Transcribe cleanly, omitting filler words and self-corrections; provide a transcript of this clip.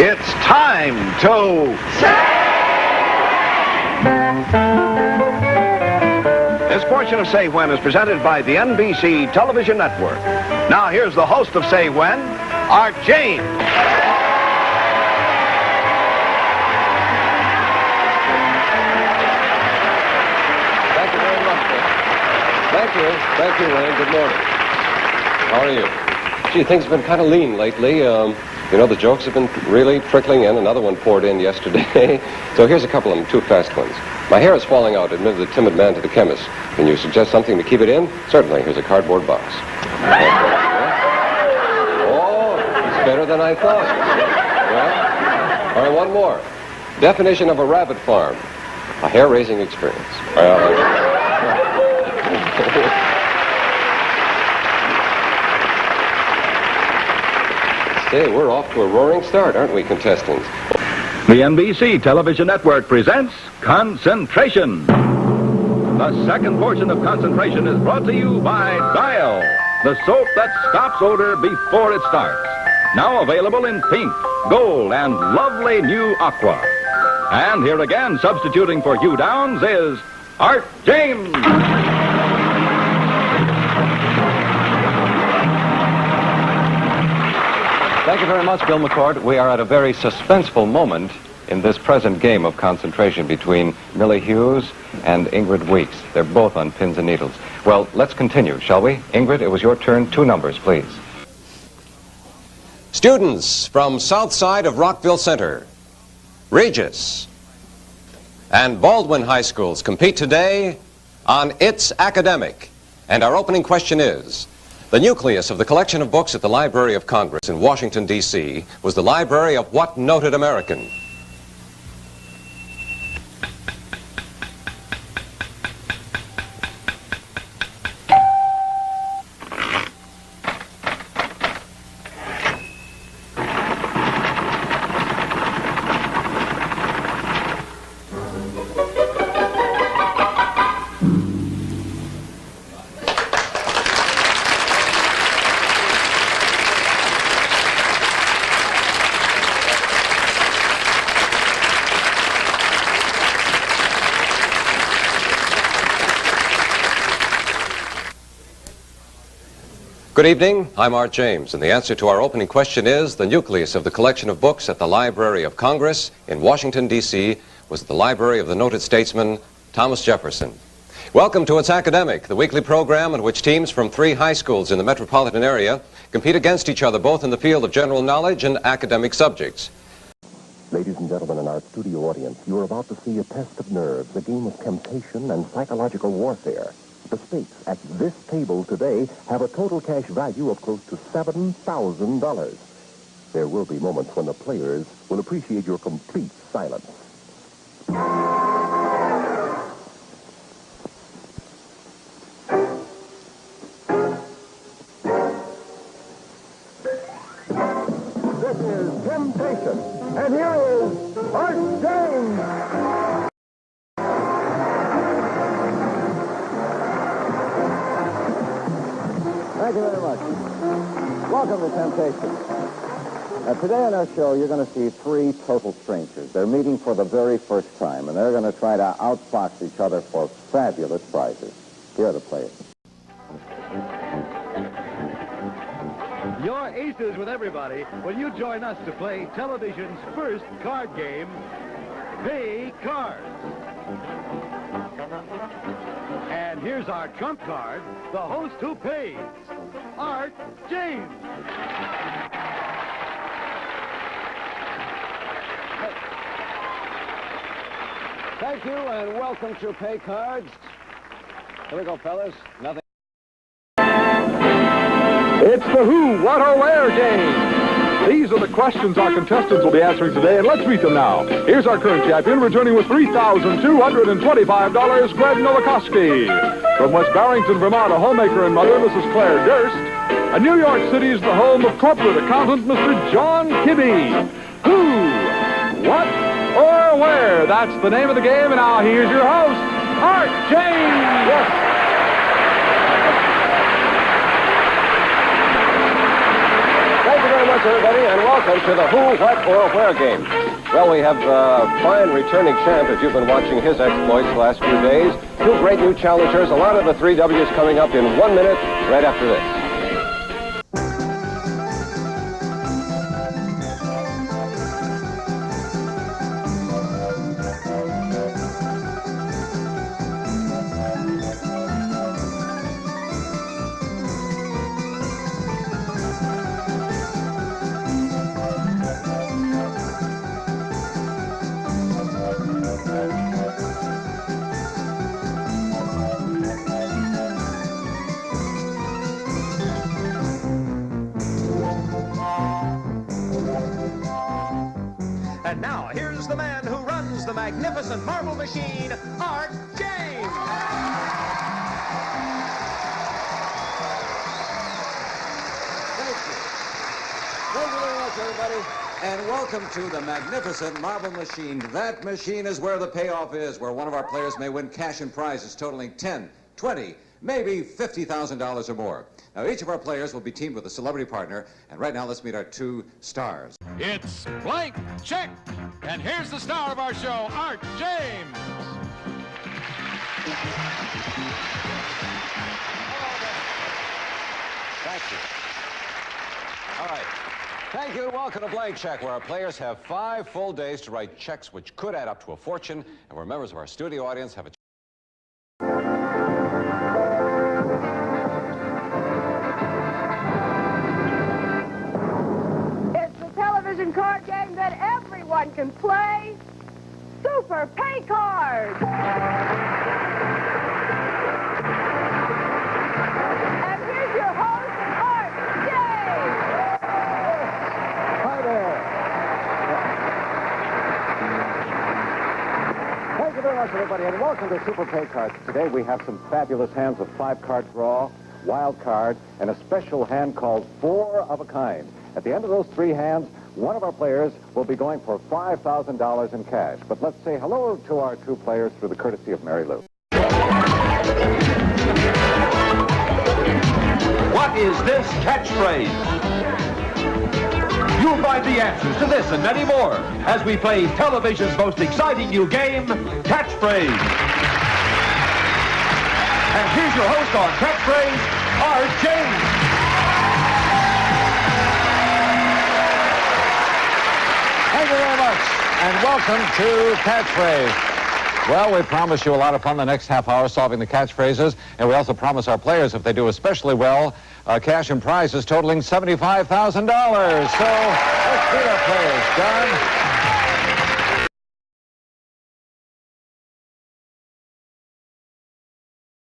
It's time to This portion of Say When is presented by the NBC Television Network. Now here's the host of Say When, Art James. Thank you very much, Bill. Thank you, Ray. Good morning. How are you? Gee, things have been kind of lean lately. You know, the jokes have been really trickling in. Another one poured in yesterday. So here's a couple of them, two fast ones. My hair is falling out, admitted the timid man to the chemist. Can you suggest something to keep it in? Certainly. Here's a cardboard box. Oh, it's better than I thought. Yeah. All right, one more. Definition of a rabbit farm. A hair-raising experience. Say, we're off to a roaring start, aren't we, contestants? The NBC Television Network presents Concentration. The second portion of Concentration is brought to you by Dial, the soap that stops odor before it starts. Now available in pink, gold, and lovely new aqua. And here again, substituting for Hugh Downs, is Art James. Thank you very much, Bill McCord. We are at a very suspenseful moment in this present game of concentration between Millie Hughes and Ingrid Weeks. They're both on pins and needles. Well, let's continue, shall we? Ingrid, it was your turn. 2 numbers, please. Students from south side of Rockville Center, Regis, and Baldwin High Schools compete today on It's Academic. And our opening question is, the nucleus of the collection of books at the Library of Congress in Washington, D.C. was the library of what noted American? Good evening, I'm Art James, and the answer to our opening question is the nucleus of the collection of books at the Library of Congress in Washington, D.C. was the library of the noted statesman Thomas Jefferson. Welcome to It's Academic, the weekly program in which teams from 3 high schools in the metropolitan area compete against each other both in the field of general knowledge and academic subjects. Ladies and gentlemen, in our studio audience, you are about to see a test of nerves, a game of temptation and psychological warfare. The stakes at this table today have a total cash value of close to $7,000. There will be moments when the players will appreciate your complete silence. This is Temptation, and here is Art James. Thank you very much. Welcome to Temptation. Today on our show, you're going to see 3 total strangers. They're meeting for the very first time, and they're going to try to outfox each other for fabulous prizes. Here are the players. Your aces with everybody when you join us to play television's first card game, Pay Cards. And here's our trump card, the host who pays, Art James. Thank you, and welcome to Pay Cards. Here we go, fellas. Nothing. It's the who, what, or where game. These are the questions our contestants will be answering today, and let's meet them now. Here's our current champion, returning with $3,225, Greg Nowakowski. From West Barrington, Vermont, a homemaker and mother, Mrs. Claire Durst. And New York City is the home of corporate accountant, Mr. John Kibbe. Who, what, or where? That's the name of the game, and now here's your host, Art James. Yes. much, everybody, and welcome to the Who, What, or Where game. Well, we have a fine returning champ, as you've been watching his exploits the last few days. Two great new challengers, a lot of the 3 W's coming up in 1 minute, right after this. And now, here's the man who runs the magnificent marble machine, Art James. Thank you. Thank you very much, everybody. And welcome to the magnificent marble machine. That machine is where the payoff is, where one of our players may win cash and prizes totaling $10, $20, maybe $50,000 or more. Now, each of our players will be teamed with a celebrity partner, and right now, let's meet our 2 stars. It's Blank Check. And here's the star of our show, Art James. Thank you. All right. Thank you and welcome to Blank Check, where our players have 5 full days to write checks which could add up to a fortune, and where members of our studio audience have a television card game that everyone can play. Super Pay Cards. And here's your host, Art James. Hi there. Thank you very much, everybody, and welcome to Super Pay Cards. Today we have some fabulous hands of 5-card draw, wild card, and a special hand called 4 of a kind. At the end of those 3 hands, one of our players will be going for $5,000 in cash. But let's say hello to our 2 players through the courtesy of Mary Lou. What is this catchphrase? You'll find the answers to this and many more as we play television's most exciting new game, Catchphrase. And here's your host on Catchphrase, Art James. Thank you very much, and welcome to Catchphrase. Well, we promise you a lot of fun the next half hour solving the catchphrases, and we also promise our players, if they do especially well, cash and prizes totaling $75,000. So let's meet our players. John?